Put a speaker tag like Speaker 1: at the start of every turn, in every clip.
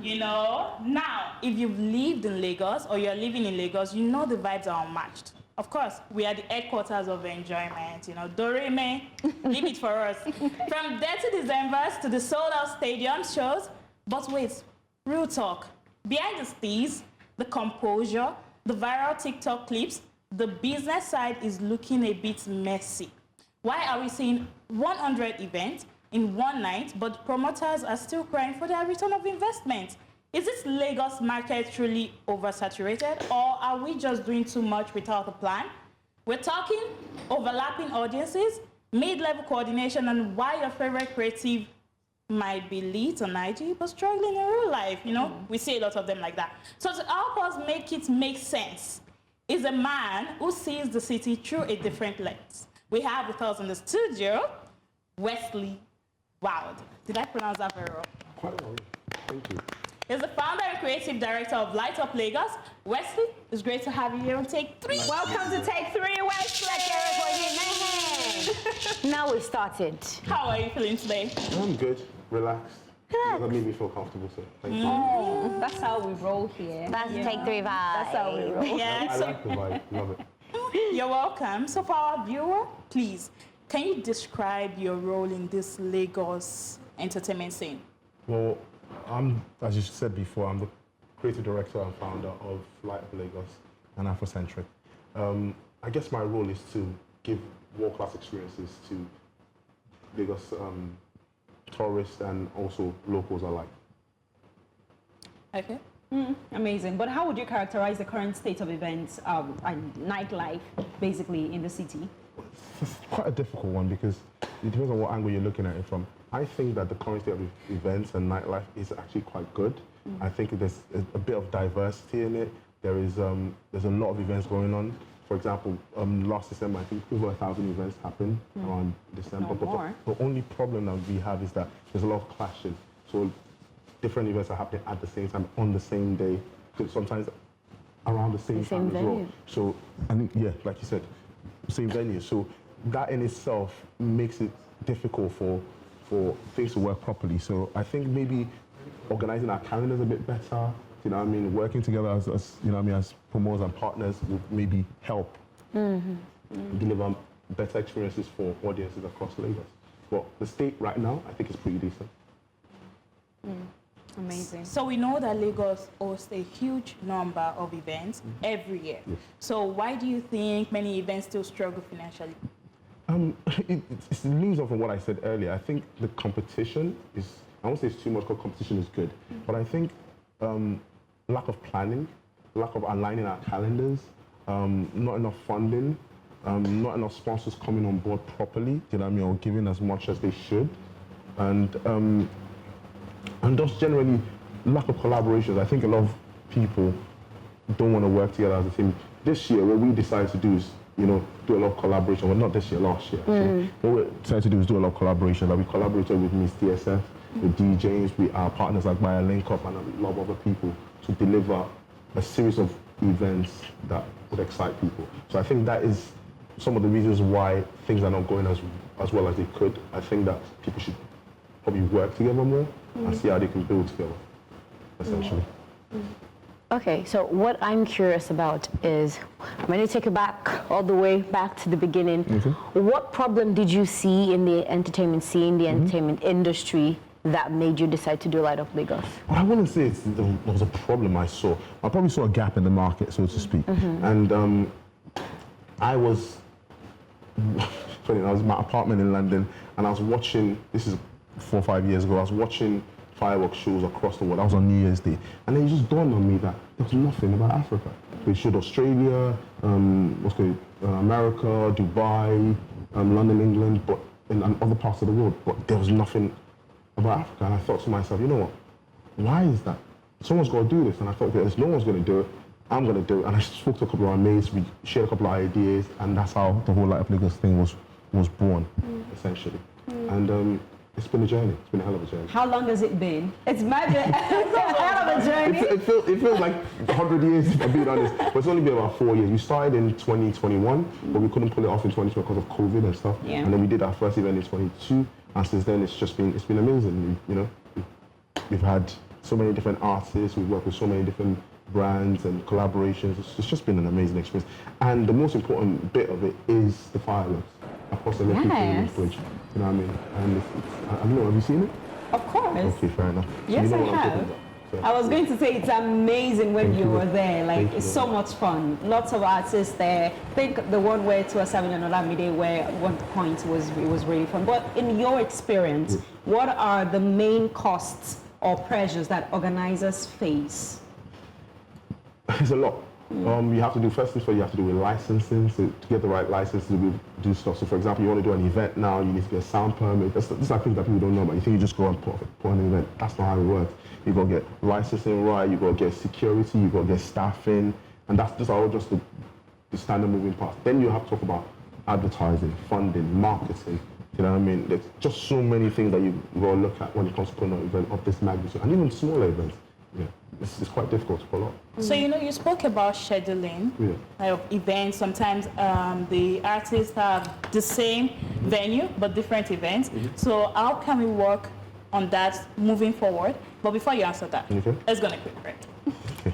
Speaker 1: You know, now, if you've lived in Lagos or you're living in Lagos, you know the vibes are unmatched. Of course, we are the headquarters of enjoyment, you know, Dorime, leave it for us. From Dirty Decembers to the sold-out stadium shows, but wait, real talk. Behind the steeze, the composure, the viral TikTok clips, the business side is looking a bit messy. Why are we seeing 100 events in one night, but promoters are still crying for their return of investment? Is this Lagos market truly oversaturated, or are we just doing too much without a plan? We're talking overlapping audiences, mid-level coordination, and why your favorite creative might be lit on IG, but struggling in real life, you know? We see a lot of them like that. So to help us make it make sense is a man who sees the city through a different lens. We have with us in the studio, Westley Wildé. Did I pronounce that very well?
Speaker 2: Quite well, thank you.
Speaker 1: He's the founder and creative director of Light Up Lagos. Wesley, it's great to have you here on Take 3.
Speaker 3: Welcome to Take 3, Wesley. Now we started.
Speaker 1: How are you feeling today?
Speaker 2: I'm good, relaxed. That made me feel comfortable, so thank you.
Speaker 3: That's how we roll here.
Speaker 4: That's Take 3 vibe.
Speaker 3: That's how we roll.
Speaker 1: Yeah,
Speaker 2: I like the vibe, love it.
Speaker 1: You're welcome. So for our viewer, please, can you describe your role in this Lagos entertainment scene?
Speaker 2: Well, as you said before, I'm the creative director and founder of Light Up Lagos and Afrocentric. I guess my role is to give world-class experiences to Lagos tourists and also locals alike.
Speaker 1: Okay.
Speaker 3: Amazing. But how would you characterize the current state of events and nightlife, basically, in the city?
Speaker 2: It's quite a difficult one because it depends on what angle you're looking at it from. I think that the current state of events and nightlife is actually quite good. I think there's a bit of diversity in it. There's a lot of events going on. For example, last December, I think over 1,000 events happened around December. But the only problem that we have is that there's a lot of clashes. So different events are happening at the same time on the same day. Sometimes around the same time as well. So, I think, yeah, like you said, same venue. So that in itself makes it difficult for things to work properly. So I think maybe organizing our calendars a bit better, you know what I mean, working together as you know what I mean, as promoters and partners would maybe help deliver better experiences for audiences across Lagos. But the state right now, I think is pretty decent.
Speaker 3: Amazing.
Speaker 1: So we know that Lagos hosts a huge number of events every year.
Speaker 2: Yes.
Speaker 1: So why do you think many events still struggle financially?
Speaker 2: It leads off on what I said earlier. I think the competition is, I won't say it's too much, because competition is good, but I think lack of planning, lack of aligning our calendars, not enough funding, not enough sponsors coming on board properly, you know what I mean, or giving as much as they should, and just generally lack of collaborations. I think a lot of people don't want to work together as a team. This year, what we decided to do is, you know, do a lot of collaboration. Well, not this year, last year. So what we decided to do is do a lot of collaboration. Like we collaborated with Miss DSF, with DJs, with our partners like Maya Link Up and a lot of other people to deliver a series of events that would excite people. So I think that is some of the reasons why things are not going as well as they could. I think that people should probably work together more and see how they can build together, essentially.
Speaker 4: Okay, so what I'm curious about is, I'm going to take it back, all the way back to the beginning. What problem did you see in the entertainment scene, the entertainment industry, that made you decide to do Light Up Lagos?
Speaker 2: Well, I wouldn't say there was a problem I saw. I probably saw a gap in the market, so to speak. And I was in my apartment in London, and I was watching, this is 4 or 5 years ago, I was watching fireworks shows across the world. That was on New Year's Day. And then it just dawned on me that there was nothing about Africa. They showed Australia, America, Dubai, London, England, but in other parts of the world, but there was nothing about Africa. And I thought to myself, you know what, why is that? Someone's got to do this. And I thought, okay, if no one's going to do it, I'm going to do it. And I spoke to a couple of our mates, we shared a couple of ideas, and that's how the whole Light Up Lagos thing was born, essentially. And it's been a journey. It's been a hell of a journey.
Speaker 3: How long has it been? It's magic. It's a hell of a journey.
Speaker 2: It feels like 100 years, if I'm being honest. But it's only been about 4 years. We started in 2021, but we couldn't pull it off in 2020 because of COVID and stuff.
Speaker 3: Yeah.
Speaker 2: And then we did our first event in 22, and since then it's been amazing. You know, we've had so many different artists. We work with so many different brands and collaborations. It's just been an amazing experience. And the most important bit of it is the fireworks across the
Speaker 3: Yes.
Speaker 2: bridge. You know what I mean? And I don't know, have you seen it?
Speaker 3: Of course.
Speaker 2: Okay, fair enough.
Speaker 3: Yes,
Speaker 2: you know
Speaker 3: I
Speaker 2: what I'm talking
Speaker 3: have.
Speaker 2: about. So,
Speaker 3: I was going to say it's amazing when
Speaker 2: Thank
Speaker 3: you
Speaker 2: you.
Speaker 3: were there. Like,
Speaker 2: Thank you
Speaker 3: it's
Speaker 2: very
Speaker 3: so much fun. Lots of artists there. I think the one where to us having another midday where at one point it was really fun. But in your experience, what are the main costs or pressures that organizers face?
Speaker 2: It's a lot. You have to do, first things first, you have to do with licensing. So to get the right license to do stuff. So for example, you want to do an event now, you need to get a sound permit. These are things that people don't know about. You think you just go and put on an event. That's not how it works. You've got to get licensing right, you've got to get security, you've got to get staffing. And these are all just the standard moving parts. Then you have to talk about advertising, funding, marketing. You know what I mean? There's just so many things that you've got to look at when it comes to putting on an event of this magnitude. And even smaller events. Yeah, it's quite difficult to pull off.
Speaker 1: So, you spoke about scheduling of events. Sometimes the artists have the same venue, but different events. So how can we work on that moving forward? But before you answer that, let's go on a quick break.
Speaker 2: Okay.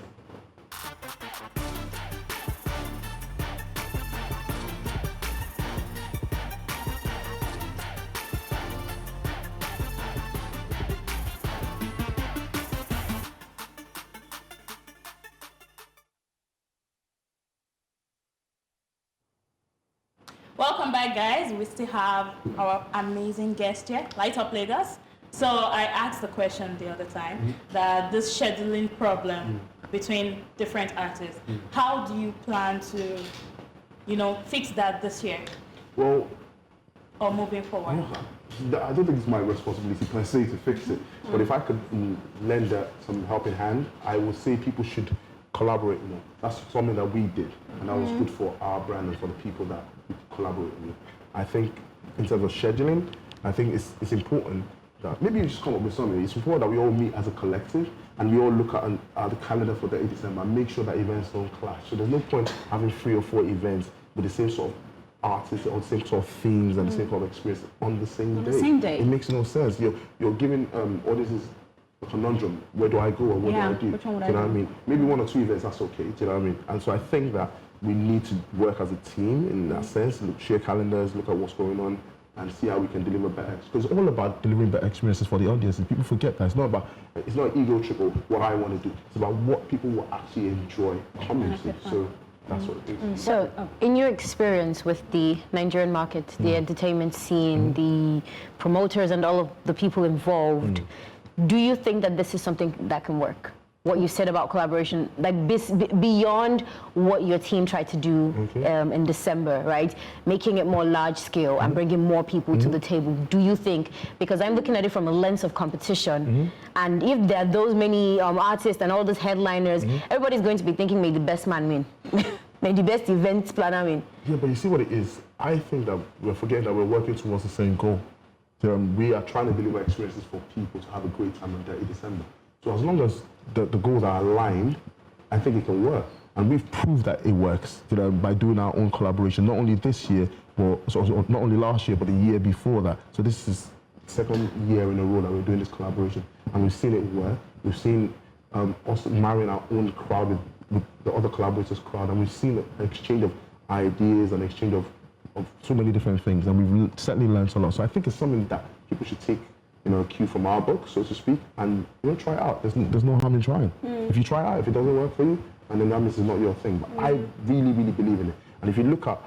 Speaker 1: Welcome back, guys. We still have our amazing guest here, Light Up Lagos. So I asked the question the other time that this scheduling problem between different artists, how do you plan to, fix that this year?
Speaker 2: Well,
Speaker 1: or moving forward?
Speaker 2: I don't think it's my responsibility per se to fix it. But if I could lend some helping hand, I would say people should collaborate more. That's something that we did, and that was good for our brand and for the people that we collaborate with. I think in terms of scheduling, I think it's important that maybe you just come up with something. It's important that we all meet as a collective and we all look at the calendar for the 8th December and make sure that events don't clash. So there's no point having 3 or 4 events with the same sort of artists or the same sort of themes and the same sort of experience on the same day.
Speaker 3: The same day.
Speaker 2: It makes no sense. You're giving audiences a conundrum. Where do I go or what do I do?
Speaker 3: Which one would
Speaker 2: do you know
Speaker 3: I
Speaker 2: what I
Speaker 3: do?
Speaker 2: mean? Maybe 1 or 2 events, that's okay. Do you know what I mean? And so I think that we need to work as a team in that sense, share calendars, look at what's going on, and see how we can deliver better. Because it's all about delivering better experiences for the audience, and people forget that. It's not an ego trip or what I want to do. It's about what people will actually enjoy coming to. So that's what it is.
Speaker 4: So, in your experience with the Nigerian market, the entertainment scene, the promoters and all of the people involved, do you think that this is something that can work? What you said about collaboration, like beyond what your team tried to do in December, right? Making it more large scale and bringing more people to the table. Do you think, because I'm looking at it from a lens of competition, and if there are those many artists and all those headliners, everybody's going to be thinking, may the best man win. May the best events planner win.
Speaker 2: Yeah, but you see what it is? I think that we're forgetting that we're working towards the same goal. We are trying to deliver experiences for people to have a great time on 30 December. So as long as the goals are aligned, I think it can work. And we've proved that it works by doing our own collaboration, not only this year, but not only last year, but the year before that. So this is the 2nd year in a row that we're doing this collaboration. And we've seen it work. We've seen us marrying our own crowd with the other collaborators' crowd. And we've seen an exchange of ideas and exchange of so many different things. And we've certainly learned a lot. So I think it's something that people should take a cue from our book, so to speak, and try it out. There's no harm in trying. If you try it out, if it doesn't work for you, and then that means it's not your thing. But I really, really believe in it. And if you look at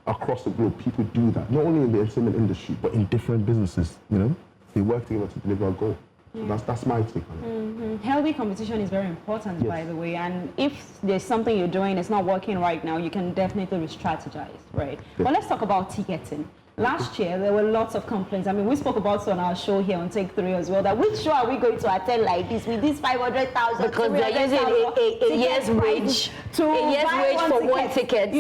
Speaker 2: across the globe, people do that, not only in the entertainment industry, but in different businesses. They work together to deliver a goal. So that's my take on it.
Speaker 3: Healthy competition is very important, by the way. And if there's something you're doing that's not working right now, you can definitely re-strategize, right?
Speaker 2: Yeah.
Speaker 3: But let's talk about ticketing. Last year, there were lots of complaints. I mean, we spoke about it on our show here on Take 3 as well, that which show are we going to attend like this with this 500,000?
Speaker 4: Because they're using a year's wage for one ticket.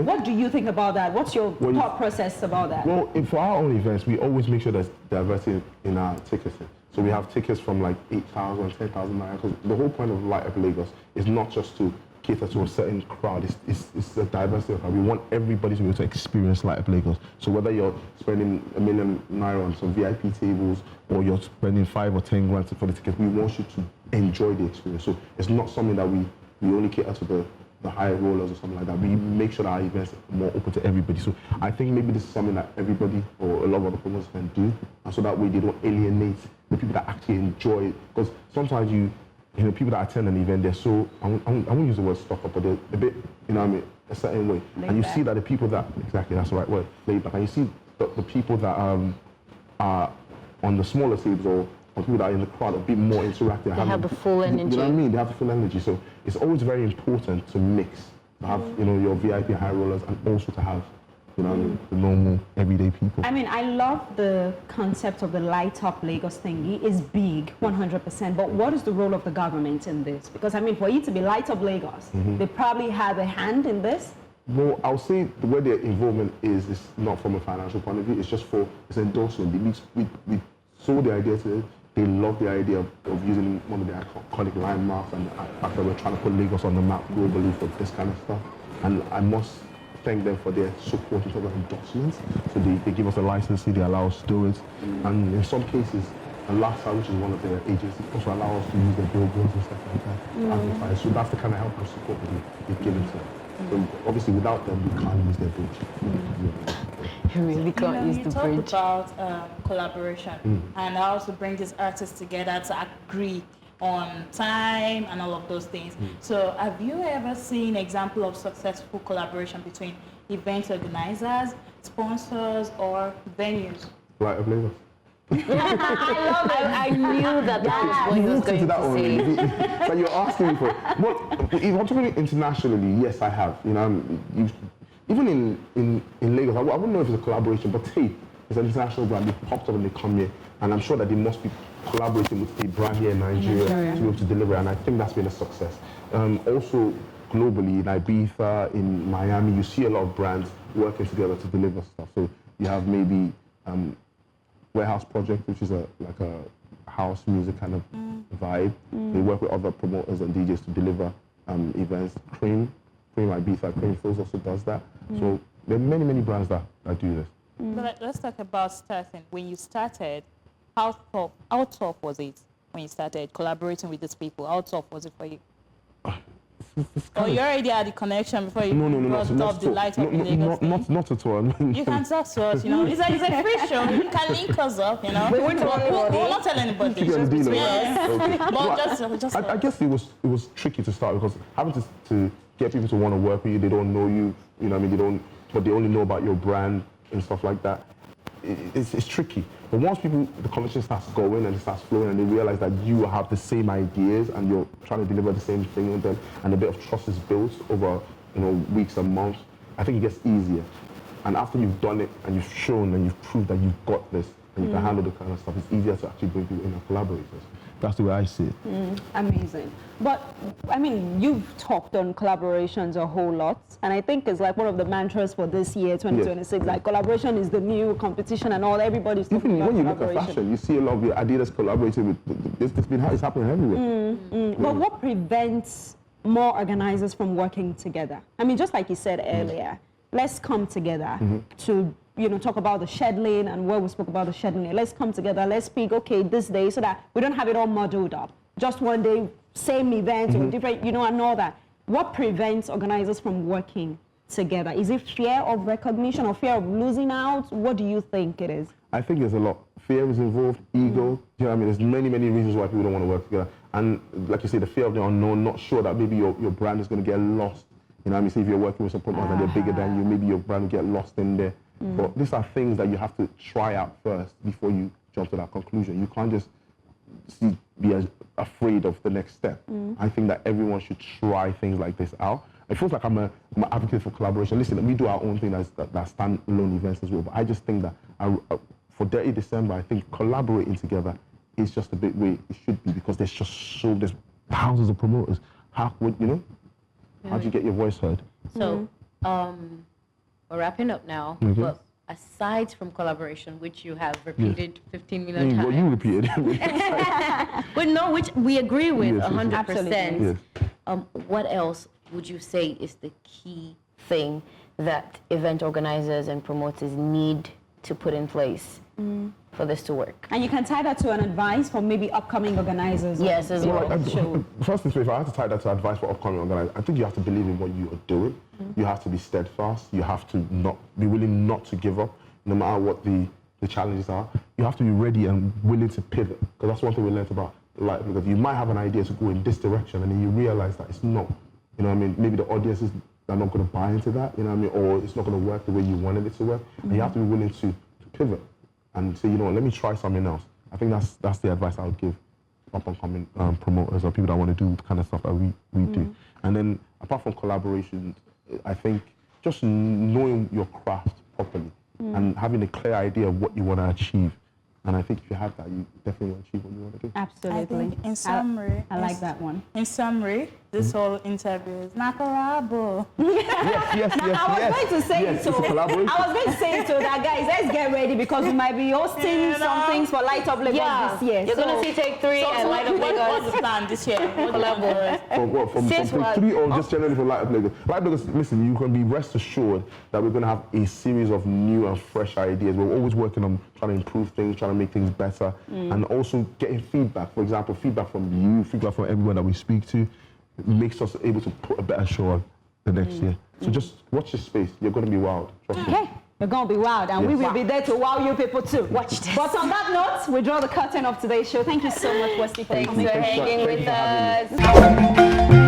Speaker 3: What do you think about that? What's your thought process about that?
Speaker 2: Well, for our own events, we always make sure there's diversity in our ticketing. So we have tickets from like 8,000, 10,000 naira. Because the whole point of Light Up Lagos is not just to cater to a certain crowd. It's the diversity of how we want everybody to be able to experience Light Up Lagos. So whether you're spending ₦1 million on some VIP tables or you're spending 5 or 10 grand for the tickets, we want you to enjoy the experience. So it's not something that we only cater to the high rollers or something like that. We make sure that our events are more open to everybody. So I think maybe this is something that everybody or a lot of other promoters can do, and so that way they don't alienate the people that actually enjoy it. Because sometimes people that attend an event, they're so, I won't use the word stuck up, but they're a bit, you know what I mean, a certain way. And you see that the people that, exactly, that's the right word, laid back, and you see the people that are on the smaller tables or people that are in the crowd a bit more interactive.
Speaker 4: They have the full energy.
Speaker 2: You know what I mean? They have the full energy. So it's always very important to mix, to have, your VIP high rollers and also to have, the normal everyday people.
Speaker 3: I mean, I love the concept of the Light Up Lagos thingy. It's big, 100%. But what is the role of the government in this? Because, I mean, for it to be Light Up Lagos, they probably have a hand in this.
Speaker 2: Well, I'll say the way their involvement is not from a financial point of view. It's just it's endorsement. We saw the idea to it. They love the idea of using one of the iconic landmarks, and the fact that we're trying to put Lagos on the map globally for this kind of stuff. And I must thank them for their support in terms of endorsements. So they give us a license, they allow us to do it. And in some cases, LASA, which is one of their agencies, also allow us to use their billboards and stuff like that to advertise. So that's the kind of help and support that they've given to them. So obviously without them, we can't use their bridge.
Speaker 4: You really can't use the bridge.
Speaker 1: You talked about collaboration and how to bring these artists together to agree on time and all of those things. So have you ever seen an example of successful collaboration between event organizers, sponsors, or venues?
Speaker 2: Light Up Lagos.
Speaker 4: I love it. I knew that was what you was going to say.
Speaker 2: But you're asking me for it. Well, if I'm talking internationally, yes, I have. Even in Lagos, I wouldn't know if it's a collaboration, but Tape is an international brand. They popped up and they come here, and I'm sure that they must be collaborating with a brand here in Nigeria to be able to deliver, and I think that's been a success. Also, globally, in Ibiza, in Miami, you see a lot of brands working together to deliver stuff. So you have maybe Warehouse Project, which is like a house music kind of vibe. They work with other promoters and DJs to deliver events. Cream Ibiza, Cream Fills also does that. So there are many, many brands that do this.
Speaker 1: But let's talk about starting. When you started, how tough was it when you started collaborating with these people? How tough was it for you? Or you already had the connection before you brought up the Light Up Lagos thing?
Speaker 2: Not at all.
Speaker 1: You can talk to us, It's a free show. You can link us up,
Speaker 3: We won't tell anybody.
Speaker 1: We will not tell anybody.
Speaker 2: Keep it on the deal,
Speaker 1: Yeah.
Speaker 2: okay.
Speaker 1: But
Speaker 2: Well,
Speaker 1: just
Speaker 2: I guess it was tricky to start because having to get people to want to work with you, they don't know you, but they only know about your brand and stuff like that. It's tricky. But once the conversation starts going and it starts flowing and they realize that you have the same ideas and you're trying to deliver the same thing with them and a bit of trust is built over, weeks and months, I think it gets easier. And after you've done it and you've shown and you've proved that you've got this and you can handle the kind of stuff, it's easier to actually bring people in and collaborators. That's the way I see it.
Speaker 3: Amazing. But, I mean, you've talked on collaborations a whole lot, and I think it's like one of the mantras for this year, 2026,
Speaker 2: Yes.
Speaker 3: like collaboration is the new competition and all, everybody's talking
Speaker 2: Even
Speaker 3: about
Speaker 2: when you look at
Speaker 3: collaboration.
Speaker 2: fashion, you see a lot of your Adidas collaborating with, it's happening everywhere.
Speaker 3: But what prevents more organizers from working together? I mean, just like you said earlier, let's come together to talk about the scheduling and where we spoke about the scheduling. Let's come together, let's speak, okay, this day, so that we don't have it all muddled up. Just one day, same event or different, and all that. What prevents organizers from working together? Is it fear of recognition or fear of losing out? What do you think it is?
Speaker 2: I think there's a lot. Fear is involved, ego. Do you know what I mean? There's many, many reasons why people don't want to work together. And like you say, the fear of the unknown, not sure that maybe your brand is going to get lost. You know what I mean? See, if you're working with some promoters and they're bigger than you, maybe your brand will get lost in there. But these are things that you have to try out first before you jump to that conclusion. You can't just be afraid of the next step. I think that everyone should try things like this out. It feels like I'm an advocate for collaboration. Listen, we do our own thing that stand-alone events as well. But I just think that for Dirty December, I think collaborating together is just a bit where it should be because there's thousands of promoters. How do you get your voice heard?
Speaker 5: So, we're wrapping up now, but aside from collaboration, which you have repeated 15 million times.
Speaker 2: Well, you repeated.
Speaker 5: But no, which we agree with 100%.
Speaker 2: Yes.
Speaker 5: What else would you say is the key
Speaker 4: Thing that event organizers and promoters need to put in place for this to work?
Speaker 3: And you can tie that to an advice for maybe upcoming organizers.
Speaker 4: Yes, as well.
Speaker 2: First things first, if I have to tie that to advice for upcoming organizers, I think you have to believe in what you are doing. You have to be steadfast. You have to not be willing not to give up, no matter what the challenges are. You have to be ready and willing to pivot, because that's one thing we learned about life. Because you might have an idea to go in this direction, and then you realize that it's not. You know what I mean? Maybe the audiences are not going to buy into that. You know what I mean? Or it's not going to work the way you wanted it to work. And you have to be willing to pivot and say, you know what, let me try something else. I think that's the advice I would give up-and-coming promoters or people that want to do the kind of stuff that we do. And then apart from collaborations, I think just knowing your craft properly and having a clear idea of what you want to achieve. And I think if you have that, you definitely will achieve what you want to do.
Speaker 3: Absolutely.
Speaker 1: I think in summary,
Speaker 3: I like that one.
Speaker 1: In summary, this whole interview is nakarabo.
Speaker 2: Yes.
Speaker 3: I was going to say
Speaker 2: yes,
Speaker 3: so.
Speaker 2: it's a collaboration.
Speaker 3: I was going to say so that guys, let's get ready because we might be hosting some things for Light Up Lagos this year.
Speaker 4: You're going to see Take 3 and Light Up Lagos.
Speaker 1: What's the plan this year?
Speaker 2: For what? From
Speaker 4: Since
Speaker 2: Take 3 or just generally for Light Up Lagos? Light Up Lagos, listen, you can be rest assured that we're going to have a series of new and fresh ideas. We're always working on trying to improve things, trying to make things better, and also getting feedback. For example, feedback from you, feedback from everyone that we speak to, makes us able to put a better show on the next year. So just watch your space. You're going to be wild. Trust me.
Speaker 3: Okay. You're going to be wild, and we will be there to wow you people too. Watch this. But on that note, we draw the curtain of today's show. Thank you so much, Westley, for coming.
Speaker 4: Thanks for hanging with
Speaker 2: Thank you for having me.
Speaker 4: us.